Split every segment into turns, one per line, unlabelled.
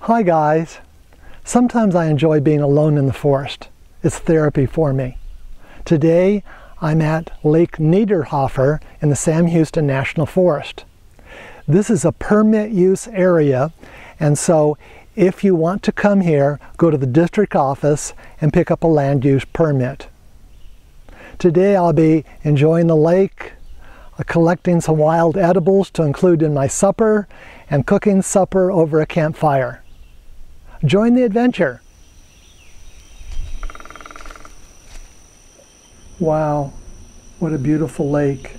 Hi guys! Sometimes I enjoy being alone in the forest. It's therapy for me. Today I'm at Lake Niederhofer in the Sam Houston National Forest. This is a permit use area, and so if you want to come here, go to the district office and pick up a land use permit. Today I'll be enjoying the lake, collecting some wild edibles to include in my supper, and cooking supper over a campfire. Join the adventure! Wow, what a beautiful lake.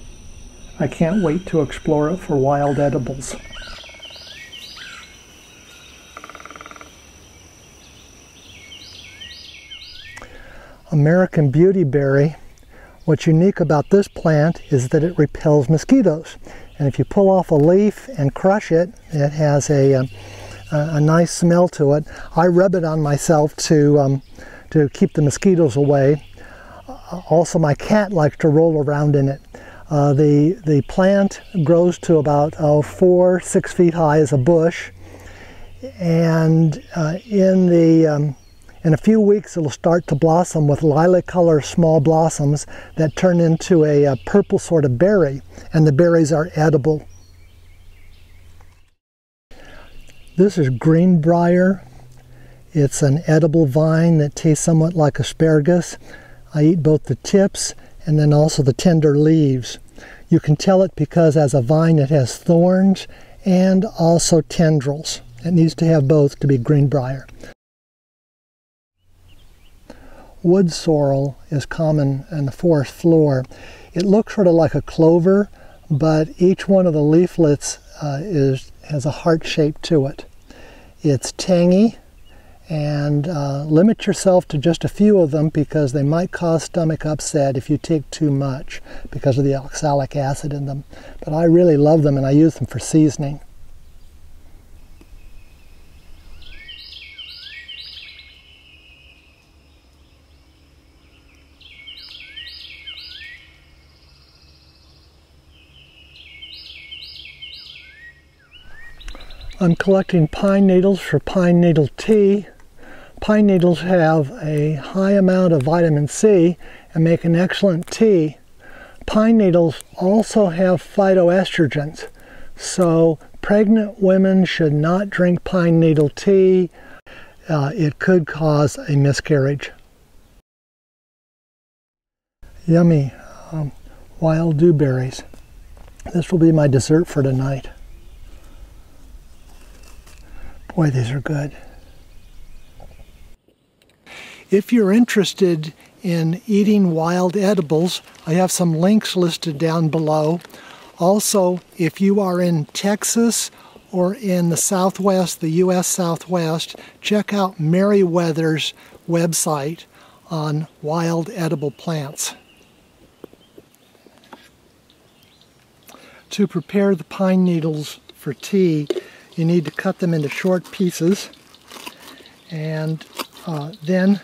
I can't wait to explore it for wild edibles. American Beautyberry. What's unique about this plant is that it repels mosquitoes. And if you pull off a leaf and crush it, it has a nice smell to it. I rub it on myself to keep the mosquitoes away. Also, my cat likes to roll around in it. The plant grows to about 4-6 feet high as a bush, and in a few weeks it'll start to blossom with lilac color small blossoms that turn into a purple sort of berry, and the berries are edible. This is Greenbrier. It's an edible vine that tastes somewhat like asparagus. I eat both the tips and then also the tender leaves. You can tell it because as a vine it has thorns and also tendrils. It needs to have both to be Greenbrier. Wood sorrel is common in the forest floor. It looks sort of like a clover, but each one of the leaflets has a heart shape to it. It's tangy, and limit yourself to just a few of them because they might cause stomach upset if you take too much because of the oxalic acid in them. But I really love them and I use them for seasoning. I'm collecting pine needles for pine needle tea. Pine needles have a high amount of vitamin C and make an excellent tea. Pine needles also have phytoestrogens, so pregnant women should not drink pine needle tea. It could cause a miscarriage. Yummy wild dewberries. This will be my dessert for tonight. Boy, these are good. If you're interested in eating wild edibles, I have some links listed down below. Also, if you are in Texas or in the Southwest, the U.S. Southwest, check out Meriwether's website on wild edible plants. To prepare the pine needles for tea, you need to cut them into short pieces and then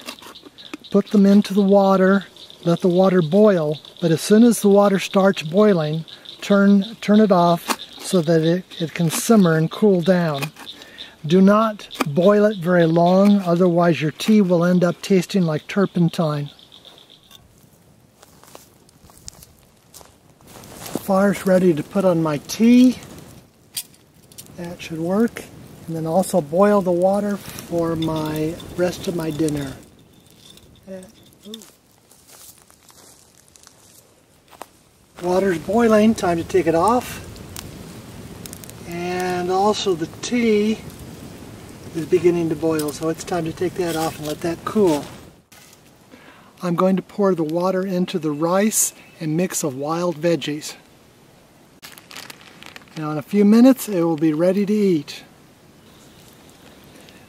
put them into the water, let the water boil, but as soon as the water starts boiling, turn it off so that it can simmer and cool down. Do not boil it very long, otherwise your tea will end up tasting like turpentine. The fire's ready to put on my tea. That should work. And then also boil the water for my rest of my dinner. Water's boiling, time to take it off. And also the tea is beginning to boil, so it's time to take that off and let that cool. I'm going to pour the water into the rice and mix of wild veggies. Now in a few minutes it will be ready to eat.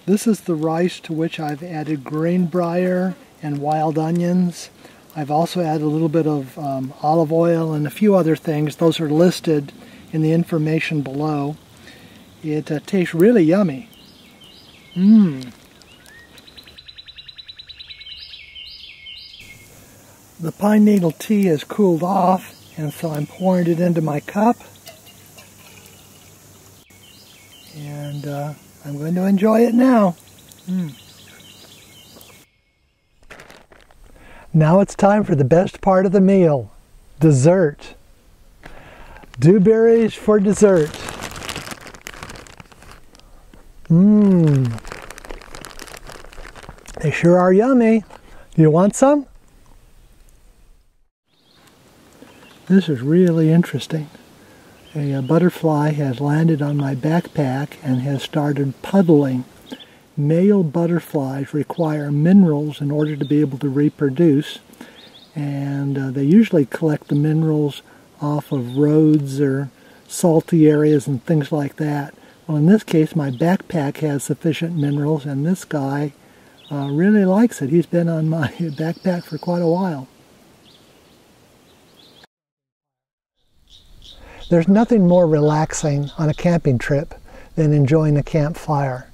This is the rice to which I've added Greenbrier and wild onions. I've also added a little bit of olive oil and a few other things. Those are listed in the information below. It tastes really yummy. The pine needle tea has cooled off, and so I'm pouring it into my cup. And I'm going to enjoy it now. Now it's time for the best part of the meal, dessert. Dewberries for dessert. They sure are yummy. You want some? This is really interesting. A butterfly has landed on my backpack and has started puddling. Male butterflies require minerals in order to be able to reproduce, and they usually collect the minerals off of roads or salty areas and things like that. Well, in this case, my backpack has sufficient minerals, and this guy really likes it. He's been on my backpack for quite a while. There's nothing more relaxing on a camping trip than enjoying a campfire.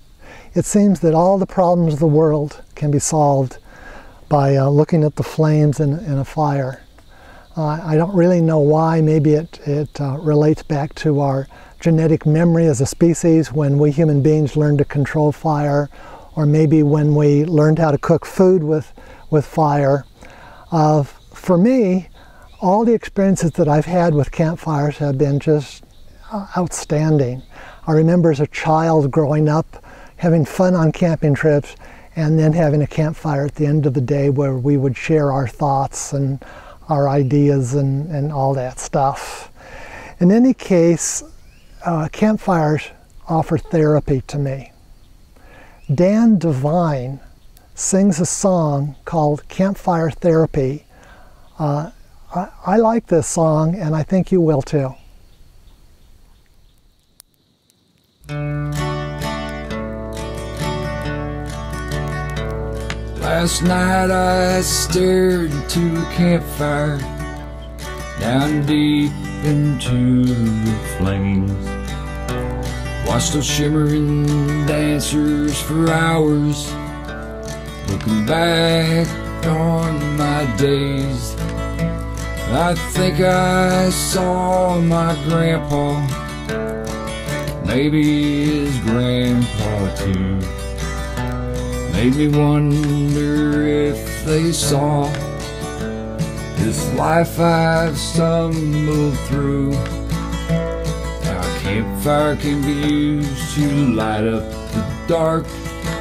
It seems that all the problems of the world can be solved by looking at the flames in a fire. I don't really know why. Maybe it relates back to our genetic memory as a species when we human beings learned to control fire, or maybe when we learned how to cook food with fire. For me, all the experiences that I've had with campfires have been just outstanding. I remember as a child growing up having fun on camping trips and then having a campfire at the end of the day where we would share our thoughts and our ideas and all that stuff. In any case, campfires offer therapy to me. Dan Devine sings a song called Campfire Therapy. I like this song, and I think you will too.
Last night I stared into a campfire, down deep into the flames. Watched those shimmering dancers for hours, looking back on my days. I think I saw my grandpa, maybe his grandpa too. Made me wonder if they saw this life I've stumbled through. Now a campfire can be used to light up the dark,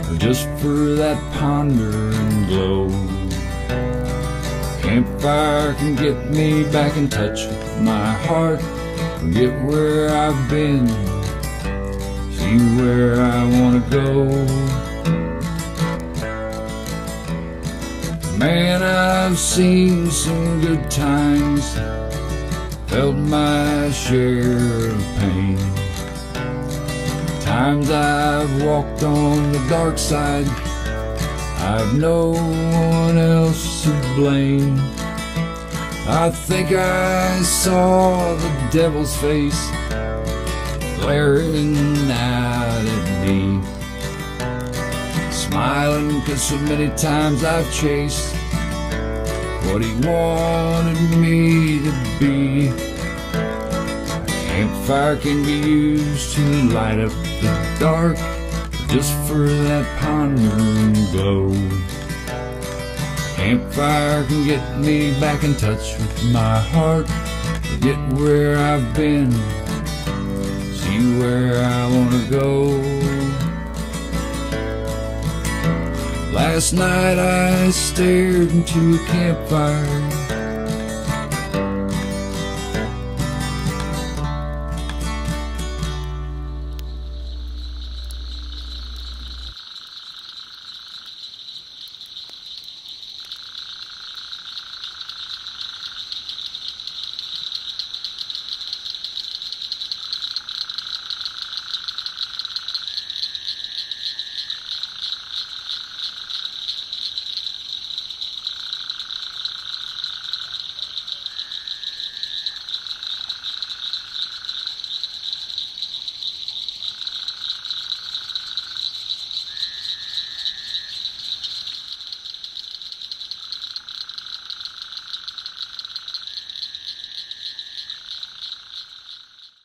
or just for that pondering glow. Campfire can get me back in touch with my heart, forget where I've been, see where I want to go. Man, I've seen some good times, felt my share of pain. Times I've walked on the dark side, I've no one else to blame. I think I saw the devil's face glaring out at me, smiling 'cause so many times I've chased what he wanted me to be. A campfire can be used to light up the dark, just for that pondering glow. Campfire can get me back in touch with my heart, forget where I've been, see where I want to go. Last night I stared into a campfire,